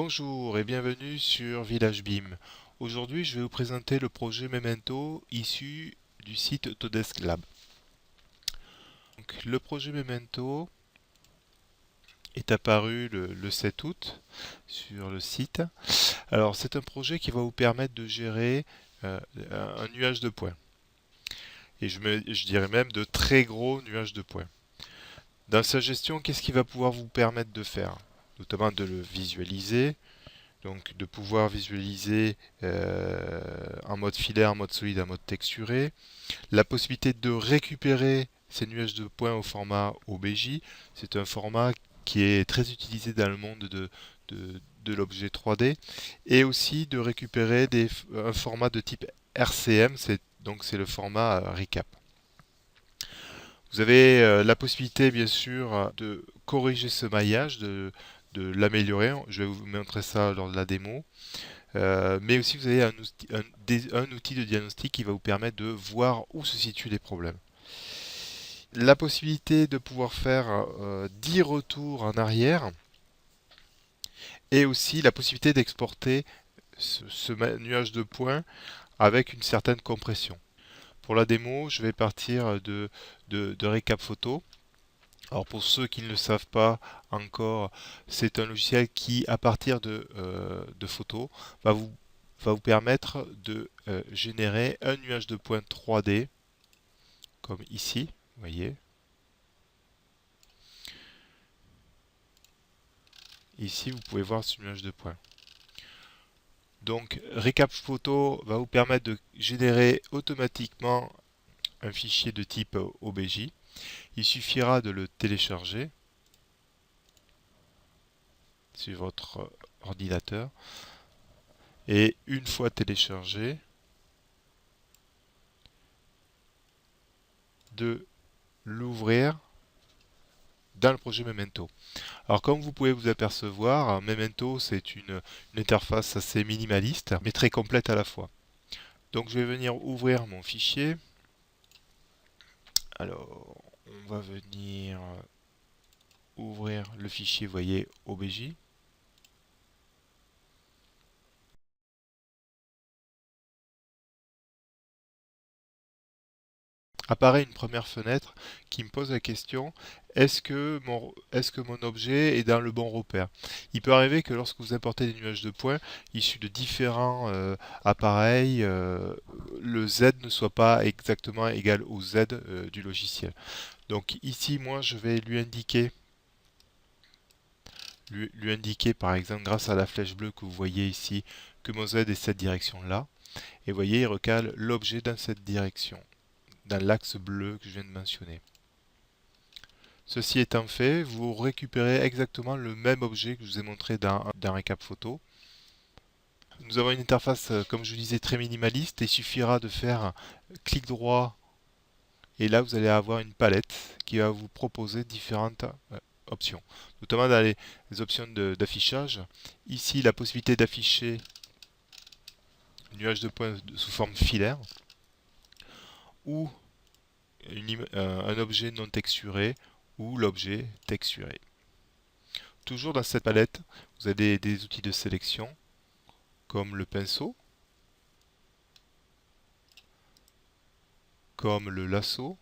Bonjour et bienvenue sur Village BIM. Aujourd'hui, je vais vous présenter le projet Memento issu du site Autodesk Lab. Donc, le projet Memento est apparu le 7 août sur le site. Alors, c'est un projet qui va vous permettre de gérer un nuage de points. Et je dirais même de très gros nuages de points. Dans sa gestion, qu'est-ce qu'il va pouvoir vous permettre de faire? Notamment de le visualiser, donc de pouvoir visualiser en mode filaire, en mode solide, en mode texturé. La possibilité de récupérer ces nuages de points au format OBJ. C'est un format qui est très utilisé dans le monde de l'objet 3D. Et aussi de récupérer un format de type RCM, donc c'est le format recap. Vous avez la possibilité bien sûr de corriger ce maillage, de l'améliorer. Je vais vous montrer ça lors de la démo. Mais aussi vous avez un outil de diagnostic qui va vous permettre de voir où se situent les problèmes. La possibilité de pouvoir faire 10 retours en arrière et aussi la possibilité d'exporter ce nuage de points avec une certaine compression. Pour la démo, je vais partir de Recap Photo. Alors pour ceux qui ne le savent pas encore, c'est un logiciel qui, à partir de photos, va vous permettre de générer un nuage de points 3D, comme ici, vous voyez. Ici, vous pouvez voir ce nuage de points. Donc, Recap Photo va vous permettre de générer automatiquement un fichier de type OBJ. Il suffira de le télécharger sur votre ordinateur. Et une fois téléchargé, de l'ouvrir dans le projet Memento. Alors comme vous pouvez vous apercevoir, Memento c'est une interface assez minimaliste mais très complète à la fois. Donc je vais venir ouvrir mon fichier. Alors on va venir ouvrir le fichier, vous voyez, OBJ. Apparaît une première fenêtre qui me pose la question, est-ce que mon objet est dans le bon repère? Il peut arriver que lorsque vous importez des nuages de points issus de différents appareils, le Z ne soit pas exactement égal au Z du logiciel. Donc ici, moi, je vais lui indiquer par exemple grâce à la flèche bleue que vous voyez ici que mon Z est cette direction-là. Et vous voyez, il recale l'objet dans cette direction, dans l'axe bleu que je viens de mentionner. Ceci étant fait, vous récupérez exactement le même objet que je vous ai montré dans Recap Photo. Nous avons une interface, comme je vous disais, très minimaliste. Il suffira de faire un clic droit et là vous allez avoir une palette qui va vous proposer différentes options, notamment dans les options d'affichage. Ici, la possibilité d'afficher un nuage de points sous forme filaire ou un objet non texturé ou l'objet texturé. Toujours dans cette palette, vous avez des outils de sélection comme le pinceau, comme le lasso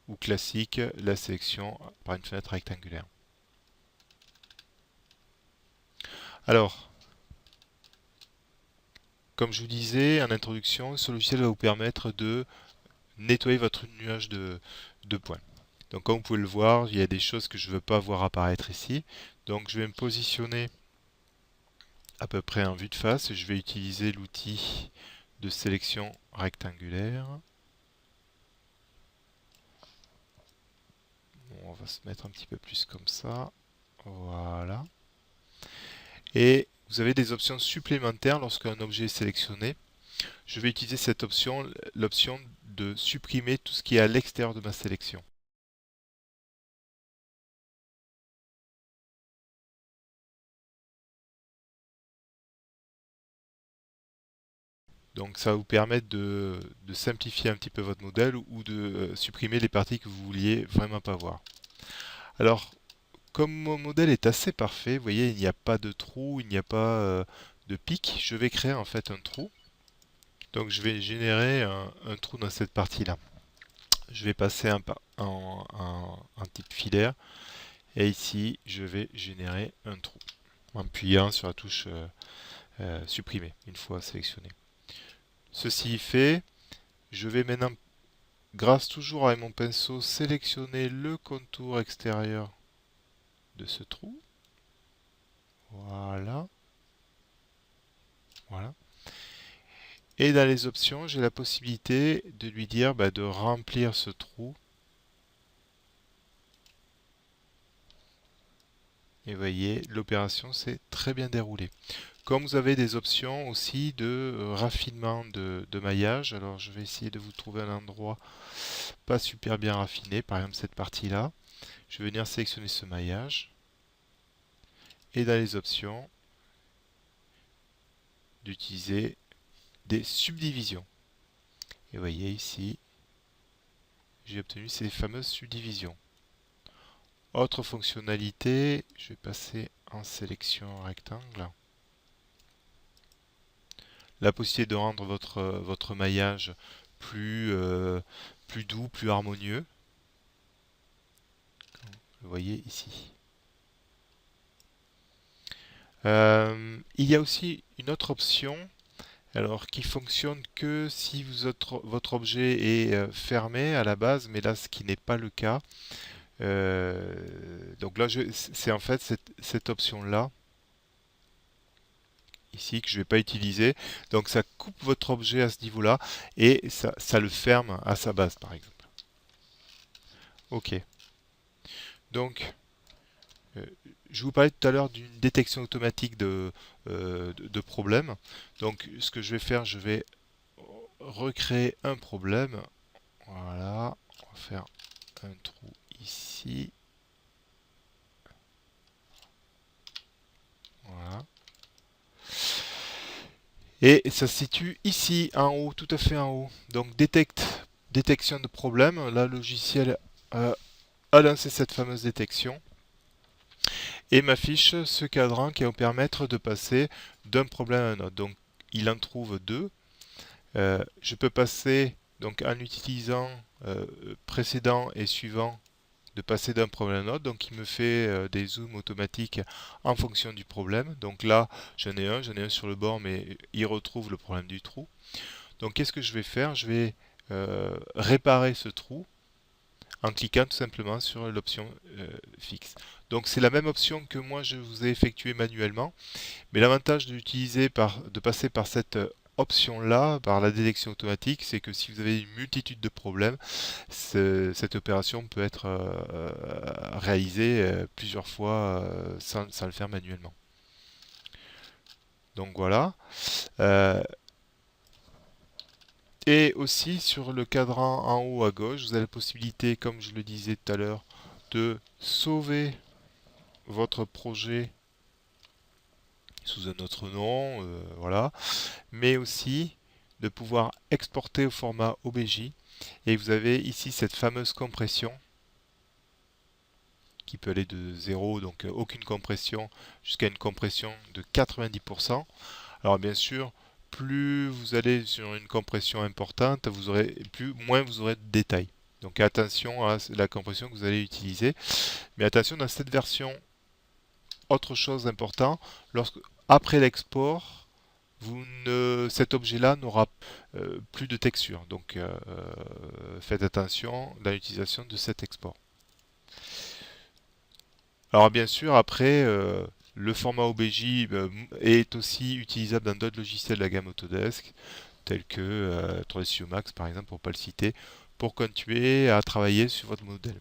ou classique la sélection par une fenêtre rectangulaire. Alors, comme je vous disais en introduction, ce logiciel va vous permettre de nettoyer votre nuage de points. Donc comme vous pouvez le voir, il y a des choses que je ne veux pas voir apparaître ici. Donc je vais me positionner à peu près en vue de face et je vais utiliser l'outil de sélection rectangulaire. Bon, on va se mettre un petit peu plus comme ça. Voilà. Et vous avez des options supplémentaires lorsqu'un objet est sélectionné. Je vais utiliser cette option, l'option de supprimer tout ce qui est à l'extérieur de ma sélection. Donc ça va vous permettre de simplifier un petit peu votre modèle ou de supprimer les parties que vous vouliez vraiment pas voir. Alors, comme mon modèle est assez parfait, vous voyez, il n'y a pas de trou, il n'y a pas de pic, je vais créer en fait un trou. Donc je vais générer un trou dans cette partie-là. Je vais passer un type filaire et ici je vais générer un trou en appuyant sur la touche supprimer une fois sélectionné. Ceci fait, je vais maintenant, grâce toujours avec mon pinceau, sélectionner le contour extérieur de ce trou. Voilà. Voilà. Et dans les options, j'ai la possibilité de lui dire de remplir ce trou. Et vous voyez, l'opération s'est très bien déroulée. Comme vous avez des options aussi de raffinement de maillage, alors je vais essayer de vous trouver un endroit pas super bien raffiné, par exemple cette partie-là. Je vais venir sélectionner ce maillage. Et dans les options, d'utiliser des subdivisions. Et vous voyez ici, j'ai obtenu ces fameuses subdivisions. Autre fonctionnalité, je vais passer en sélection rectangle. La possibilité de rendre votre maillage plus doux, plus harmonieux. Vous voyez ici. Il y a aussi une autre option, alors qui fonctionne que si votre objet est fermé à la base, mais là ce qui n'est pas le cas. Donc là, c'est en fait cette option-là, ici, que je ne vais pas utiliser. Donc ça coupe votre objet à ce niveau-là et ça le ferme à sa base, par exemple. Ok. Donc, euh, je vous parlais tout à l'heure d'une détection automatique de problèmes. Donc, ce que je vais faire, je vais recréer un problème. Voilà. On va faire un trou ici. Voilà. Et ça se situe ici, en haut, tout à fait en haut. Donc détection de problème. Là, le logiciel a lancé cette fameuse détection et m'affiche ce cadran qui va me permettre de passer d'un problème à un autre. Donc il en trouve deux. Je peux passer, donc en utilisant précédent et suivant, de passer d'un problème à un autre. Donc il me fait des zooms automatiques en fonction du problème. Donc là, j'en ai un sur le bord, mais il retrouve le problème du trou. Donc qu'est-ce que je vais faire? Je vais réparer ce trou en cliquant tout simplement sur l'option fixe. Donc c'est la même option que moi je vous ai effectué manuellement, mais l'avantage de passer par cette option là, par la détection automatique, c'est que si vous avez une multitude de problèmes, cette opération peut être réalisée plusieurs fois sans le faire manuellement. Donc voilà. Euh, Et aussi sur le cadran en haut à gauche, vous avez la possibilité, comme je le disais tout à l'heure, de sauver votre projet sous un autre nom, voilà, mais aussi de pouvoir exporter au format OBJ. Et vous avez ici cette fameuse compression qui peut aller de 0, donc aucune compression, jusqu'à une compression de 90%. Alors bien sûr, plus vous allez sur une compression importante, moins vous aurez de détails. Donc attention à la compression que vous allez utiliser. Mais attention, dans cette version, autre chose important, après l'export, cet objet-là n'aura plus de texture. Donc faites attention dans l'utilisation de cet export. Alors bien sûr, après, le format OBJ est aussi utilisable dans d'autres logiciels de la gamme Autodesk, tels que 3ds Studio Max par exemple, pour ne pas le citer, pour continuer à travailler sur votre modèle.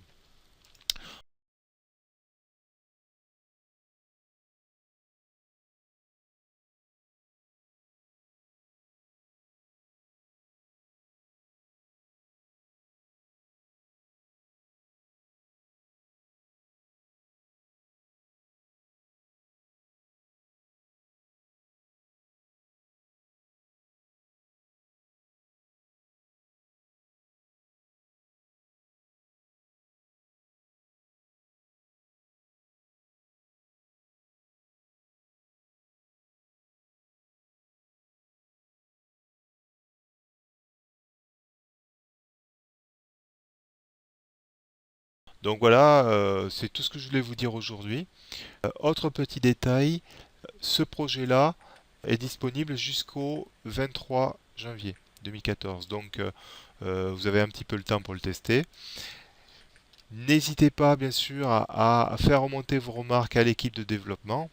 Donc voilà, c'est tout ce que je voulais vous dire aujourd'hui. Autre petit détail, ce projet-là est disponible jusqu'au 23 janvier 2014. Donc vous avez un petit peu le temps pour le tester. N'hésitez pas bien sûr à faire remonter vos remarques à l'équipe de développement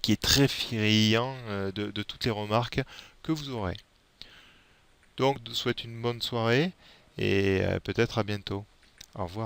qui est très friand de toutes les remarques que vous aurez. Donc je vous souhaite une bonne soirée et peut-être à bientôt. Au revoir.